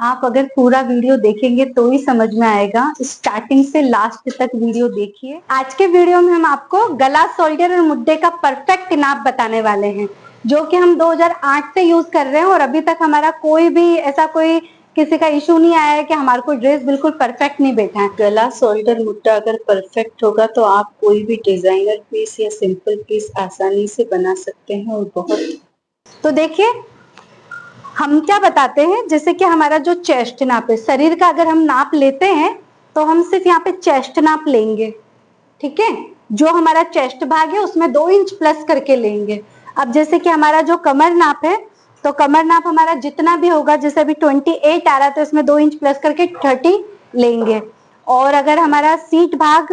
आप अगर पूरा वीडियो देखेंगे तो ही समझ में आएगा, स्टार्टिंग से लास्ट तक वीडियो देखिए। आज के वीडियो में हम आपको गला, शोल्डर और मुड्डे का परफेक्ट नाप बताने वाले हैं, जो कि हम 2008 से यूज कर रहे हैं और अभी तक हमारा कोई भी ऐसा कोई किसी का इशू नहीं आया है कि हमारे को ड्रेस बिल्कुल परफेक्ट नहीं बैठा है। गला, शोल्डर, मुड्डा अगर परफेक्ट होगा तो आप कोई भी डिजाइनर पीस या सिंपल पीस आसानी से बना सकते हैं और बहुत। तो देखिए हम क्या बताते हैं, जैसे कि हमारा जो चेस्ट नाप है, शरीर का अगर हम नाप लेते हैं तो हम सिर्फ यहाँ पे चेस्ट नाप लेंगे, ठीक है। जो हमारा चेस्ट भाग है उसमें 2 इंच प्लस करके लेंगे। अब जैसे कि हमारा जो कमर नाप है, तो कमर नाप हमारा जितना भी होगा, जैसे अभी 28 आ रहा है तो इसमें 2 इंच प्लस करके 30 लेंगे। और अगर हमारा सीट भाग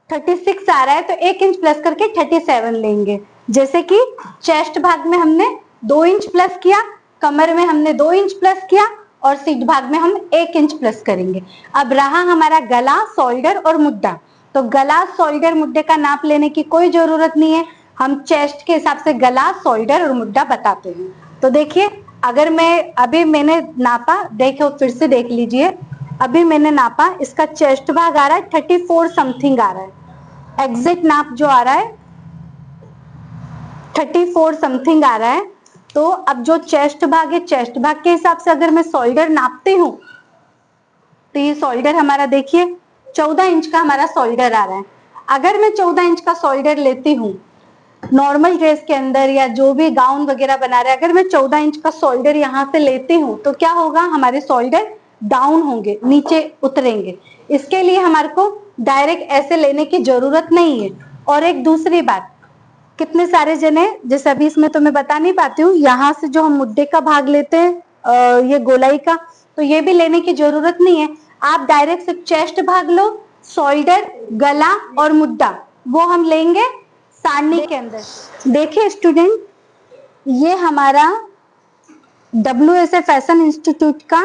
36 आ रहा है तो 1 इंच प्लस करके 37 लेंगे। जैसे कि चेस्ट भाग में हमने 2 इंच प्लस किया, कमर में हमने 2 इंच प्लस किया और सीट भाग में हम 1 इंच प्लस करेंगे। अब रहा हमारा गला, शोल्डर और मुड्डा। तो गला, शोल्डर, मुड्डे का नाप लेने की कोई जरूरत नहीं है, हम चेस्ट के हिसाब से गला, शोल्डर और मुड्डा बताते हैं। तो देखिए अगर मैंने नापा, देखो फिर से देख लीजिए, अभी मैंने नापा, इसका चेस्ट भाग आ रहा है 34 समथिंग आ रहा है, एग्जैक्ट नाप जो आ रहा है 34 समथिंग आ रहा है। तो अब जो चेस्ट भाग है, चेस्ट भाग के हिसाब से अगर मैं शोल्डर नापती हूँ तो ये शोल्डर हमारा देखिए 14 इंच का हमारा शोल्डर आ रहा है। अगर मैं 14 इंच का शोल्डर लेती हूँ नॉर्मल ड्रेस के अंदर या जो भी गाउन वगैरह बना रहे हैं, अगर मैं 14 इंच का शोल्डर यहाँ से लेती हूँ तो क्या होगा, हमारे शोल्डर डाउन होंगे, नीचे उतरेंगे। इसके लिए हमारे को डायरेक्ट ऐसे लेने की जरूरत नहीं है। और एक दूसरी बात, कितने सारे जने, जैसे अभी इसमें तो मैं बता नहीं पाती हूँ, यहाँ से जो हम मुड्डे का भाग लेते हैं ये गोलाई का, तो ये भी लेने की जरूरत नहीं है। आप डायरेक्ट सिर्फ चेस्ट भाग लो, शोल्डर, गला और मुड्डा वो हम लेंगे सारणी के अंदर। देखिए स्टूडेंट, ये हमारा WSA फैशन इंस्टीट्यूट का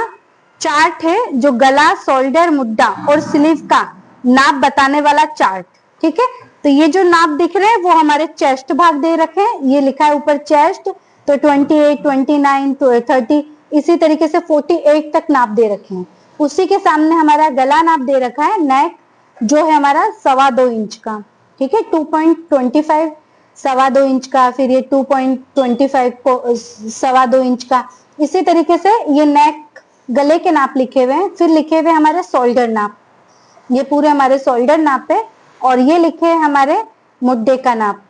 चार्ट है, जो गला, शोल्डर, मुड्डा और स्लीव का नाप बताने वाला चार्ट, ठीक है। तो ये जो नाप दिख रहे हैं वो हमारे चेस्ट भाग दे रखे हैं, ये लिखा है ऊपर चेस्ट, तो 28, 29 तो 30, इसी तरीके से 48 तक नाप दे रखे हैं। उसी के सामने हमारा गला नाप दे रखा है, नेक जो है हमारा 2.25 इंच का, ठीक है, 2.25, 2.25 इंच का, फिर ये 2.25 को 2.25 इंच का। इसी तरीके से ये नेक, गले के नाप लिखे हुए हैं, फिर लिखे हुए हमारे शोल्डर नाप, ये पूरे हमारे शोल्डर नाप है, और ये लिखे है हमारे मुड्डे का नाप,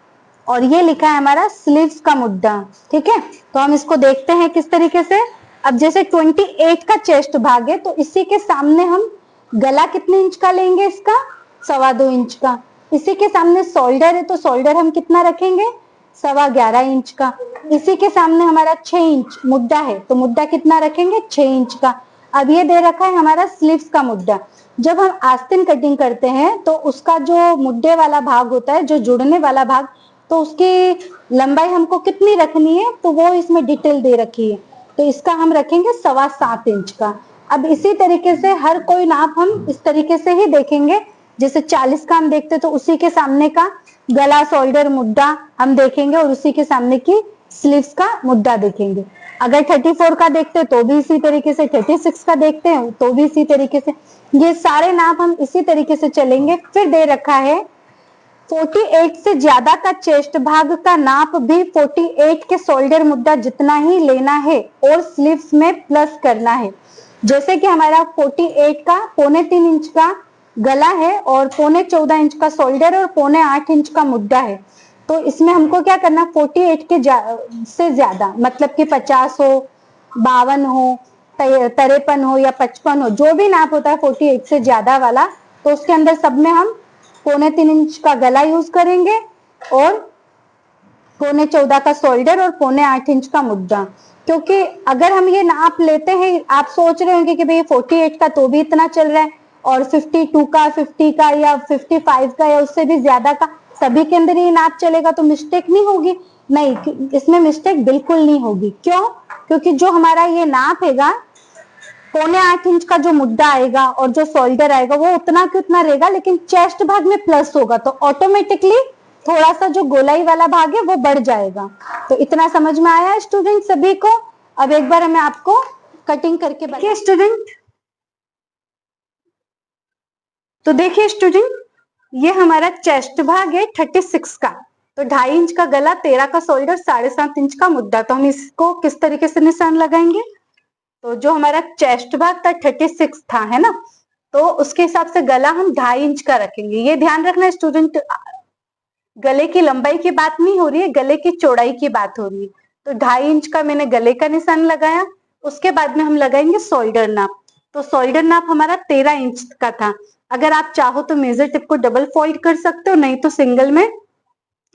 और ये लिखा है हमारा स्लीव्स का मुड्डा, ठीक है। तो हम इसको देखते हैं किस तरीके से। अब जैसे 28 का चेस्ट भाग है तो इसी के सामने हम गला कितने इंच का लेंगे, इसका 2.25 इंच का। इसी के सामने शोल्डर है तो शोल्डर हम कितना रखेंगे, 11.25 इंच का। इसी के सामने हमारा 6 इंच मुड्डा है तो मुड्डा कितना रखेंगे, 6 इंच का। अब ये दे रखा है हमारा स्लीव्स का मुड्डा। जब हम आस्तीन कटिंग करते हैं तो उसका जो मुड्डे वाला भाग होता है, जो जुड़ने वाला भाग, तो उसकी लंबाई हमको कितनी रखनी है तो वो इसमें डिटेल दे रखी है, तो इसका हम रखेंगे 7.25 इंच का। अब इसी तरीके से हर कोई नाप हम इस तरीके से ही देखेंगे, जैसे 40 का हम देखते तो उसी के सामने का गला, शोल्डर, मुड्डा हम देखेंगे और उसी के सामने की स्लीव्स का मुड्डा देखेंगे। अगर 34 का देखते तो भी इसी तरीके से, 36 का देखते हैं तो भी इसी तरीके से, ये सारे नाप हम इसी तरीके से चलेंगे। फिर दे रखा है 48 से ज्यादा का चेस्ट भाग का नाप भी 48 के शोल्डर मुड्डा जितना ही लेना है और स्लीव्स में प्लस करना है। जैसे कि हमारा 48 का 3.25 इंच का गला है और 14.25 इंच का शोल्डर और 7.25 इंच का मुड्डा है, तो इसमें हमको क्या करना, 48 के से ज्यादा, मतलब कि 50 हो, 52 हो, 53 हो या 55 हो, जो भी नाप होता है 48 से ज्यादा वाला, तो उसके अंदर सब में हम 3.25 इंच का गला यूज करेंगे और 14.25 का शोल्डर और 7.25 इंच का मुड्डा। क्योंकि अगर हम ये नाप लेते हैं, आप सोच रहे होंगे कि भाई 48 का तो भी इतना चल रहा है और 52 का, 50 का या 55 का या उससे भी ज्यादा का सभी के अंदर ये नाप चलेगा तो मिस्टेक नहीं होगी। नहीं, इसमें मिस्टेक बिल्कुल नहीं होगी। क्यों? क्योंकि जो हमारा ये नाप हैगा 7.25 इंच का जो मुड्डा आएगा और जो शोल्डर आएगा वो उतना की उतना रहेगा, लेकिन चेस्ट भाग में प्लस होगा तो ऑटोमेटिकली थोड़ा सा जो गोलाई वाला भाग है वो बढ़ जाएगा। तो इतना समझ में आया स्टूडेंट सभी को? अब एक बार मैं आपको कटिंग करके देखिए स्टूडेंट, तो देखिए स्टूडेंट, ये हमारा चेस्ट भाग है 36 का, तो 2.5 इंच का गला, 13 का शोल्डर, 7.5 इंच का मुद्दा। तो हम इसको किस तरीके से निशान लगाएंगे? तो जो हमारा चेस्ट भाग था 36 था, है ना, तो उसके हिसाब से गला हम 2.5 इंच का रखेंगे। ये ध्यान रखना स्टूडेंट, गले की लंबाई की बात नहीं हो रही है, गले की चौड़ाई की बात हो रही है। तो 2.5 इंच का मैंने गले का निशान लगाया, उसके बाद में हम लगाएंगे शोल्डर नाप। तो शोल्डर नाप हमारा 13 इंच का था। अगर आप चाहो तो मेजर टिप को डबल फोल्ड कर सकते हो, नहीं तो सिंगल में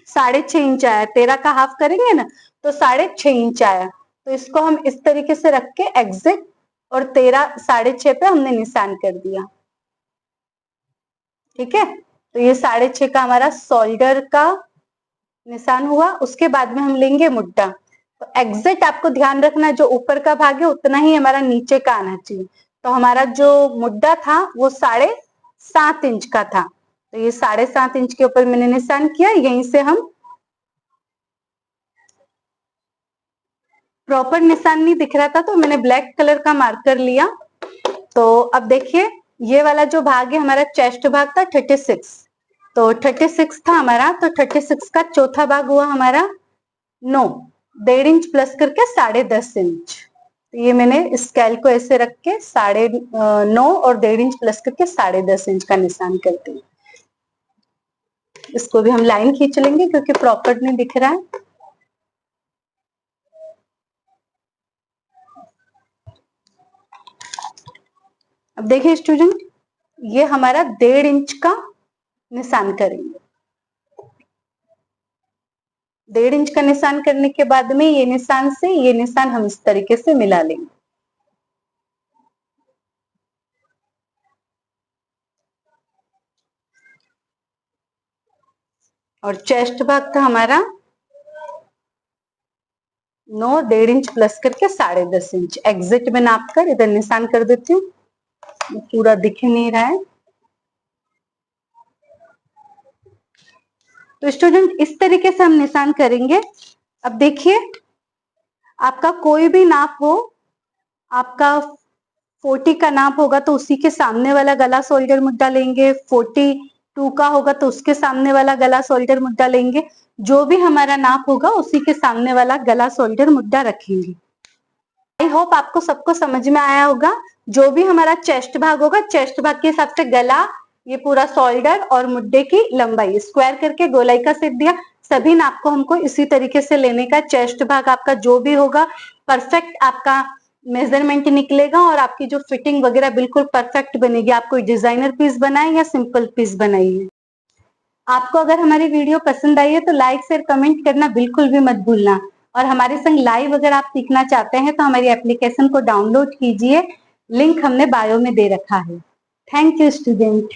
6.5 इंच आया, 13 का हाफ करेंगे ना तो 6.5 इंच आया। तो इसको हम इस तरीके से रख के एग्जिट और 13 6.5 पे हमने निशान कर दिया। ठीक है, तो ये 6.5 का हमारा शोल्डर का निशान हुआ। उसके बाद में हम लेंगे मुड्डा। तो एग्जैक्ट आपको ध्यान रखना, जो ऊपर का भाग है उतना ही हमारा नीचे का आना चाहिए। तो हमारा जो मुड्डा था वो 7.5 इंच का था, तो ये 7.5 इंच के ऊपर मैंने निशान किया। यहीं से हम प्रॉपर निशान नहीं दिख रहा था तो मैंने ब्लैक कलर का मार्कर लिया। तो अब देखिए, ये वाला जो भाग है हमारा चेस्ट भाग था 36, तो 36 था हमारा, तो 36 का चौथा भाग हुआ हमारा 9, 1.5 इंच प्लस करके 10.5 इंच। तो ये मैंने स्केल को ऐसे रख के 9.5 और 1.5 इंच प्लस करके 10.5 इंच का निशान करते हैं। इसको भी हम लाइन खींच लेंगे क्योंकि प्रॉपर नहीं दिख रहा है। अब देखिए स्टूडेंट, ये हमारा 1.5 इंच का निशान करेंगे। 1.5 इंच का निशान करने के बाद में ये निशान से ये निशान हम इस तरीके से मिला लेंगे। और चेस्ट भाग था हमारा 9, 1.5 इंच प्लस करके 10.5 इंच। एग्जिट में नाप कर इधर निशान कर देती हूँ, पूरा दिख नहीं रहा है। तो स्टूडेंट इस तरीके से हम निशान करेंगे। अब देखिए, आपका कोई भी नाप हो, आपका 40 का नाप होगा तो उसी के सामने वाला गला शोल्डर मुद्दा लेंगे, 42 का होगा तो उसके सामने वाला गला शोल्डर मुद्दा लेंगे। जो भी हमारा नाप होगा उसी के सामने वाला गला शोल्डर मुद्दा रखेंगे। आई होप आपको सबको समझ में आया होगा। जो भी हमारा चेस्ट भाग होगा, चेस्ट भाग के हिसाब से गला, ये पूरा शोल्डर और मुड्डे की लंबाई स्क्वायर करके गोलाई का शेप दिया। सभी नाप को हमको इसी तरीके से लेने का। चेस्ट भाग आपका जो भी होगा परफेक्ट आपका मेजरमेंट निकलेगा और आपकी जो फिटिंग वगैरह बिल्कुल परफेक्ट बनेगी। आप कोई डिजाइनर पीस बनाए या सिंपल पीस बनाइए। आपको अगर हमारी वीडियो पसंद आई है तो लाइक शेयर कमेंट करना बिल्कुल भी मत भूलना। और हमारे संग लाइव अगर आप सीखना चाहते हैं तो हमारी एप्लीकेशन को डाउनलोड कीजिए, लिंक हमने बायो में दे रखा है। Thank you student.